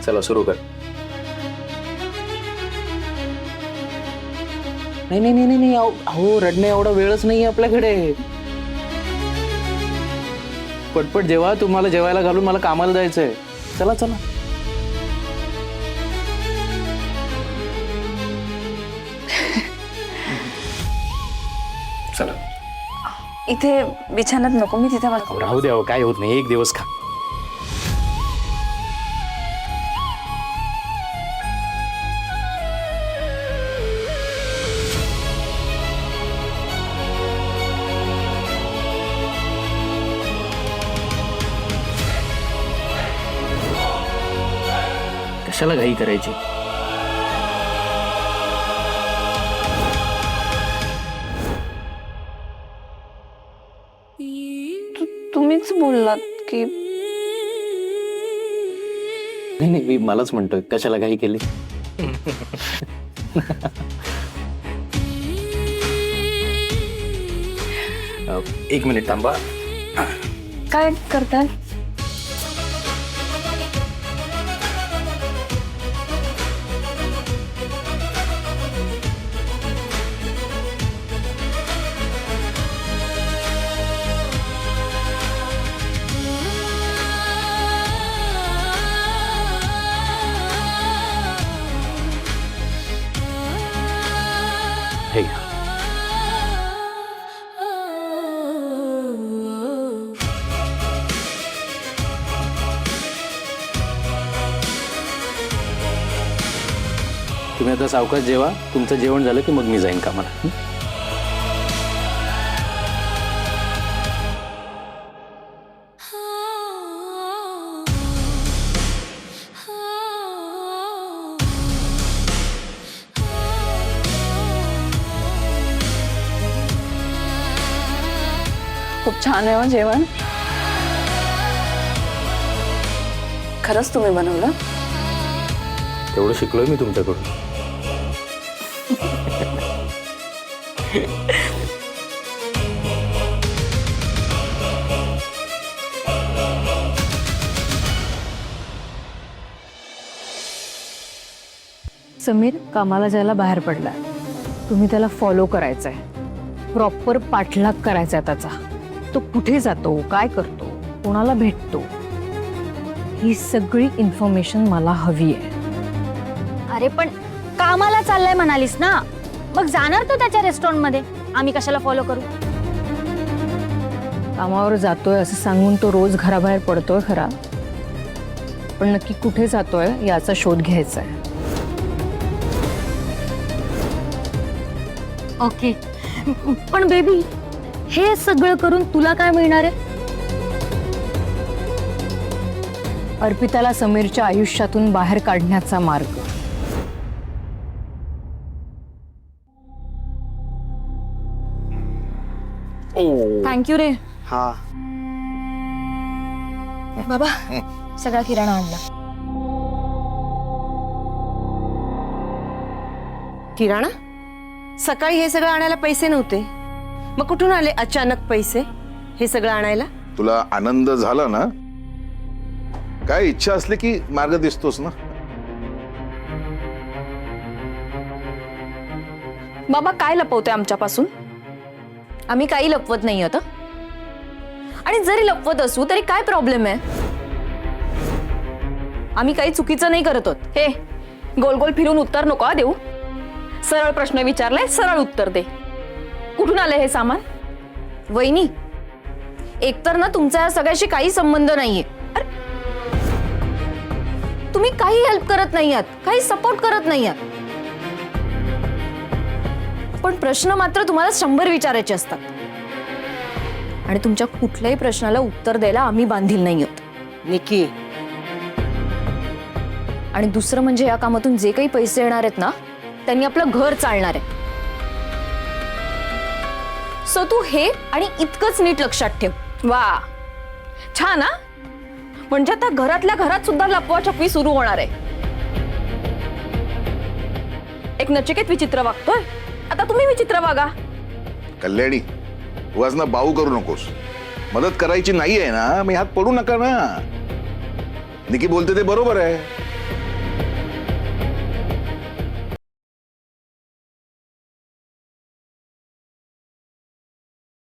चला सुरू कर. नाही नाही नाही नाही अहो रडणे एवढा वेळच नाही आपल्याकडे. पटपट जेवा, तुम्हाला जेवायला घालून मला कामाला जायचंय. चला चला. चला. इथे बिछाण्यात नको, मी तिथे बस. राहू द्या, काय होत नाही, एक दिवस खा. कशाला घाई करायची. तुम्हीच बोललात की नाही नाही, मी मलाच म्हणतोय कशाला घाई केली. एक मिनिट थांबा. काय करताय? हे घ्या. तुम्ही आता सावकाश जेवा. तुमचं जेवण झालं की मग मी जाईन कामाला. खूप छान आहे हो जेवण. खरंच तुम्ही बनवलं? तेवढं शिकलोय मी तुमच्याकडून. समीर कामाला जायला बाहेर पडलाय. तुम्ही त्याला फॉलो करायचंय, प्रॉपर पाठलाग करायचा त्याचा. तो कुठे जातो, काय करतो, कोणाला भेटतो, ही सगळी इन्फॉर्मेशन मला हवी आहे. अरे पण कामाला चाललाय म्हणालीस ना, मग जाणार तो त्याच्या रेस्टॉरंट मध्ये, आम्ही कशाला फॉलो करू? कामावर जातोय असं सांगून तो रोज घराबाहेर पडतोय खरा, पण नक्की कुठे जातोय याचा शोध घ्यायचा आहे. ओके, पण बेबी हे सगळं करून तुला काय मिळणार आहे? अर्पिताला समीरच्या आयुष्यातून बाहेर काढण्याचा मार्ग. थँक्यू रे. हा बाबा सगळा किराणा आणला. किराणा? सकाळी हे सगळं आणायला पैसे नव्हते, मग कुठून आले अचानक पैसे हे सगळं आणायला? तुला आनंद झाला ना? काय इच्छा असली की मार्ग दिसतोस ना. बाबा काय लपवतोय आमच्यापासून? आम्ही काही लपवत नाही आता. आणि जरी लपवत असू तरी काय प्रॉब्लेम आहे? आम्ही काही चुकीचं नाही करत आहोत. हे गोल गोल फिरून उत्तर नको हा देऊ. सरळ प्रश्न विचारलाय, सरळ उत्तर दे. कुठून आलंय हे सामान? वहिनी, एकतर ना तुमचा या सगळ्याशी काही संबंध नाहीये. अरे, तुम्ही काही हेल्प करत नाही आहात, काही सपोर्ट करत नाही आहात, पण प्रश्न मात्र तुम्हाला 100 विचारायचे असतात. आणि तुमच्या कुठल्याही प्रश्नाला उत्तर द्यायला आम्ही बांधील नाही आहोत. निकी, आणि दुसरं म्हणजे या कामातून जे काही पैसे येणार आहेत ना, त्यांनी आपलं घर चालणार आहे. सो तू हे आणि इतकंच नीट लक्षात ठेव. वा छान हा. म्हणजे आता घरातल्या घरात सुद्धा लपवाछपवी सुरू होणार आहे. एक नचिकेत विचित्र वागतोय, आता तुम्ही विचित्र वागा. कल्याणी, उगाच ना बाऊ करू नकोस. मदत करायची नाहीये ना, मी हात पडू नका ना. निकी बोलते ते बरोबर आहे.